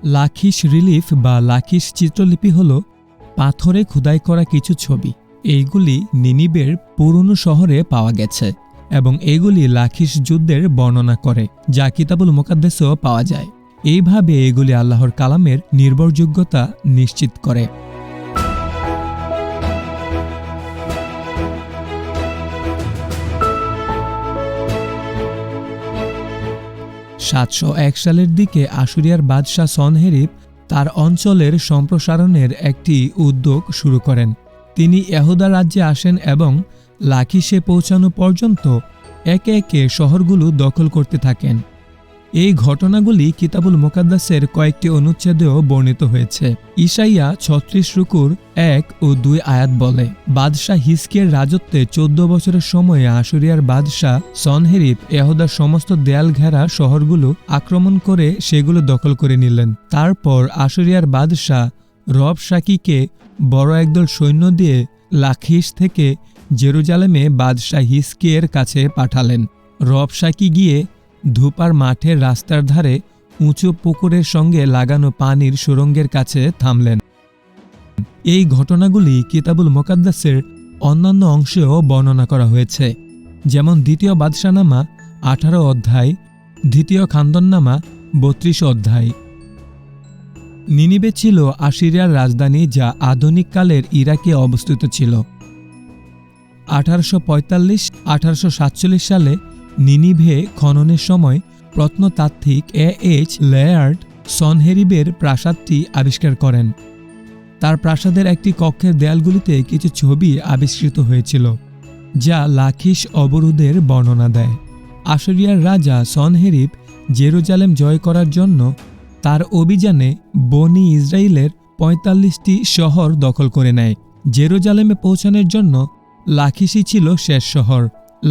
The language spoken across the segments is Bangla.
লাখিশ রিলিফ বা লাখিশ চিত্রলিপি হল পাথরে খোদাই করা কিছু ছবি। এইগুলি নিনিবের পুরনো শহরে পাওয়া গেছে এবং এগুলি লাখিশ যুদ্ধের বর্ণনা করে, যা কিতাবুল মুকাদ্দাসেও পাওয়া যায়। এইভাবে এগুলি আল্লাহর কালামের নির্ভরযোগ্যতা নিশ্চিত করে। 701 সালের দিকে আশুরিয়ার বাদশাহ সনহেরিব তার অঞ্চলের সম্প্রসারণের একটি উদ্যোগ শুরু করেন। তিনি ইহুদা রাজ্যে আসেন এবং লাখিশে পৌঁছানো পর্যন্ত একে একে শহরগুলো দখল করতে থাকেন। এই ঘটনাগুলি কিতাবুল মুকাদ্দাসের কয়েকটি অনুচ্ছেদেও বর্ণিত হয়েছে। ঈশাইয়া 36 রুকুর 1 ও 2 আয়াত বলে, বাদশাহ হিজকিয়ার রাজত্বে 14 বছরের সময়ে আশুরিয়ার বাদশাহ সনহেরিব ইহুদার সমস্ত দেয়াল ঘেরা শহরগুলো আক্রমণ করে সেগুলো দখল করে নিলেন। তারপর আশুরিয়ার বাদশাহ রবশাকিকে বড় একদল সৈন্য দিয়ে লাখিশ থেকে জেরুজালেমে বাদশাহ হিজকিয়ার কাছে পাঠালেন। রবশাকি গিয়ে ধূপার মাঠের রাস্তার ধারে উঁচু পুকুরের সঙ্গে লাগানো পানির সুড়ঙ্গের কাছে থামলেন। এই ঘটনাগুলি কিতাবুল মুকাদ্দাসের অন্যান্য অংশেও বর্ণনা করা হয়েছে, যেমন দ্বিতীয় বাদশাহনামা 18 অধ্যায়, দ্বিতীয় খান্দননামা 32 অধ্যায়। নিনিবে ছিল আশিরিয়ার রাজধানী, যা আধুনিক কালের ইরাকে অবস্থিত ছিল। 1845-1847 সালে নিনিভে খননের সময় প্রত্নতাত্ত্বিক A.H. লেয়ার্ড সনহেরিবের প্রাসাদটি আবিষ্কার করেন। তার প্রাসাদের একটি কক্ষের দেয়ালগুলিতে কিছু ছবি আবিষ্কৃত হয়েছিল, যা লাখিশ অবরোধের বর্ণনা দেয়। আশুরিয়ার রাজা সনহেরিব জেরুজালেম জয় করার জন্য তার অভিযানে বনি ইসরায়েলের 45টি শহর দখল করে নেয়। জেরুজালেমে পৌঁছানোর জন্য লাখিশই ছিল শেষ শহর।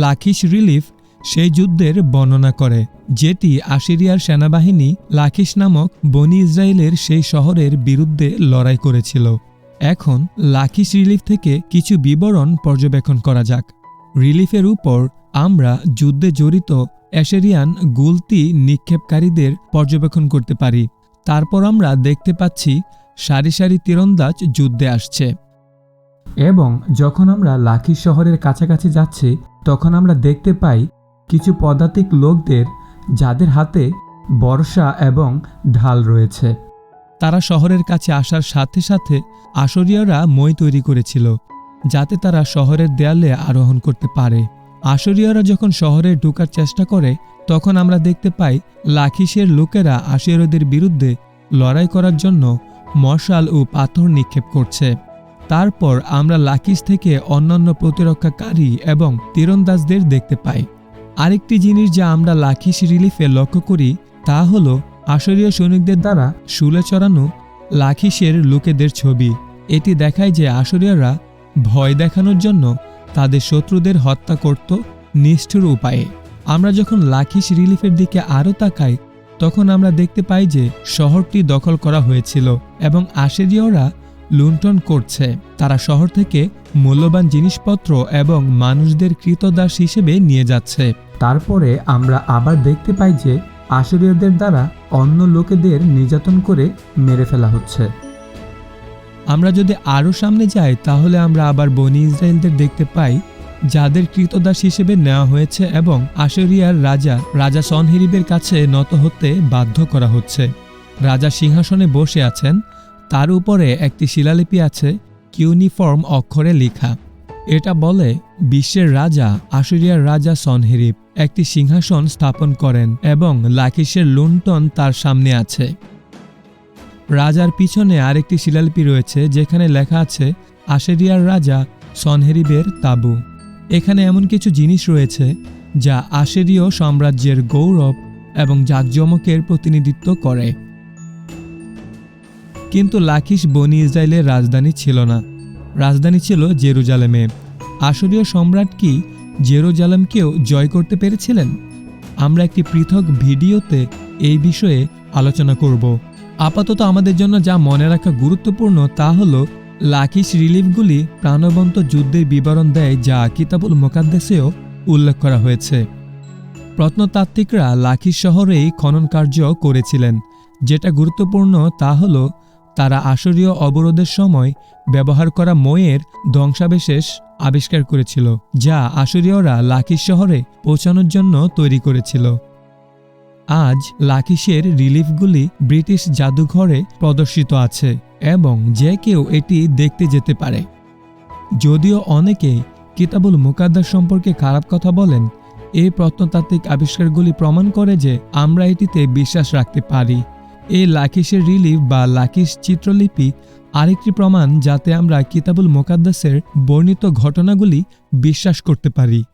লাখিশ রিলিফ সেই যুদ্ধের বর্ণনা করে, যেটি আশিরিয়ার সেনাবাহিনী লাখিশ নামক বনি ইসরায়েলের সেই শহরের বিরুদ্ধে লড়াই করেছিল। এখন লাখিশ রিলিফ থেকে কিছু বিবরণ পর্যবেক্ষণ করা যাক। রিলিফের উপর আমরা যুদ্ধে জড়িত অ্যাশিরিয়ান গুলতি নিক্ষেপকারীদের পর্যবেক্ষণ করতে পারি। তারপর আমরা দেখতে পাচ্ছি সারি সারি তীরন্দাজ যুদ্ধে আসছে। এবং যখন আমরা লাখিশ শহরের কাছাকাছি যাচ্ছি, তখন আমরা দেখতে পাই কিছু পদাতিক লোকদের, যাদের হাতে বর্শা এবং ঢাল রয়েছে। তারা শহরের কাছে আসার সাথে সাথে আশুরিয়ারা মই তৈরি করেছিল, যাতে তারা শহরের দেয়ালে আরোহণ করতে পারে। আশুরিয়ারা যখন শহরে ঢোকার চেষ্টা করে, তখন আমরা দেখতে পাই লাখিশের লোকেরা আশুরিয়াদের বিরুদ্ধে লড়াই করার জন্য মশাল ও পাথর নিক্ষেপ করছে। তারপর আমরা লাখিশ থেকে অন্যান্য প্রতিরক্ষাকারী এবং তীরন্দাজদের দেখতে পাই। আরেকটি জিনিস যা আমরা লাখিশ রিলিফে লক্ষ্য করি, তা হল আশুরীয় সৈনিকদের দ্বারা শুলে চড়ানো লাখিশের লোকেদের ছবি। এটি দেখায় যে আশুরীয়রা ভয় দেখানোর জন্য তাদের শত্রুদের হত্যা করত নিষ্ঠুর উপায়ে। আমরা যখন লাখিশ রিলিফের দিকে আরও তাকাই, তখন আমরা দেখতে পাই যে শহরটি দখল করা হয়েছিল এবং আশুরীয়রা লুণ্ঠন করছে। তারা শহর থেকে মূল্যবান জিনিসপত্র এবং মানুষদের কৃতদাস হিসেবে নিয়ে যাচ্ছে। তারপরে আমরা আবার দেখতে পাই যে আশুরীয়দের দ্বারা অন্য লোকেদের নির্যাতন করে মেরে ফেলা হচ্ছে। আমরা যদি আরও সামনে যাই, তাহলে আমরা আবার বনি ইসরায়েলদের দেখতে পাই, যাদের কৃতদাস হিসেবে নেওয়া হয়েছে এবং আশুরিয়ার রাজা সনহেরিবের কাছে নত হতে বাধ্য করা হচ্ছে। রাজা সিংহাসনে বসে আছেন, তার উপরে একটি শিলালিপি আছে কিউনিফর্ম অক্ষরে লেখা। এটা বলে, বিশ্বের রাজা আশুরিয়ার রাজা সনহেরিব একটি সিংহাসন স্থাপন করেন এবং লাখিশের লুণ্ঠন তার সামনে আছে। রাজার পিছনে আরেকটি শিলালিপি রয়েছে, যেখানে লেখা আছে আশুরিয়ার রাজা সনহেরিবের তাঁবু। এখানে এমন কিছু জিনিস রয়েছে যা আশুরীয় সাম্রাজ্যের গৌরব এবং জাঁকজমকের প্রতিনিধিত্ব করে। কিন্তু লাখিশ বনি ইসরায়েলের রাজধানী ছিল না, রাজধানী ছিল জেরুজালেমে। আশুরীয় সম্রাট কি জেরুজালেমকেও জয় করতে পেরেছিলেন? আমরা একটি পৃথক ভিডিওতে এই বিষয়ে আলোচনা করব। আপাতত আমাদের জন্য যা মনে রাখা গুরুত্বপূর্ণ তা হল লাখিশ রিলিফগুলি প্রাণবন্ত যুদ্ধের বিবরণ দেয়, যা কিতাবুল মুকাদ্দাসেও উল্লেখ করা হয়েছে। প্রত্নতাত্ত্বিকরা লাখিশ শহরেই খনন কার্য করেছিলেন, যেটা গুরুত্বপূর্ণ তা হল তারা আশুরীয় অবরোধের সময় ব্যবহার করা মইয়ের ধ্বংসাবশেষ আবিষ্কার করেছিল, যা আশুরীয়রা লাকিশ শহরে পৌঁছানোর জন্য তৈরি করেছিল। আজ লাকিশের রিলিফগুলি ব্রিটিশ জাদুঘরে প্রদর্শিত আছে এবং যে কেউ এটি দেখতে যেতে পারে। যদিও অনেকে কিতাবুল মুকাদ্দাস সম্পর্কে খারাপ কথা বলেন, এই প্রত্নতাত্ত্বিক আবিষ্কারগুলি প্রমাণ করে যে আমরা এটিতে বিশ্বাস রাখতে পারি। এই লাকিশের রিলিফ বা লাকিশ চিত্রলিপি আরেকটি প্রমাণ যাতে আমরা কিতাবুল মুকাদ্দাসের বর্ণিত ঘটনাগুলি বিশ্বাস করতে পারি।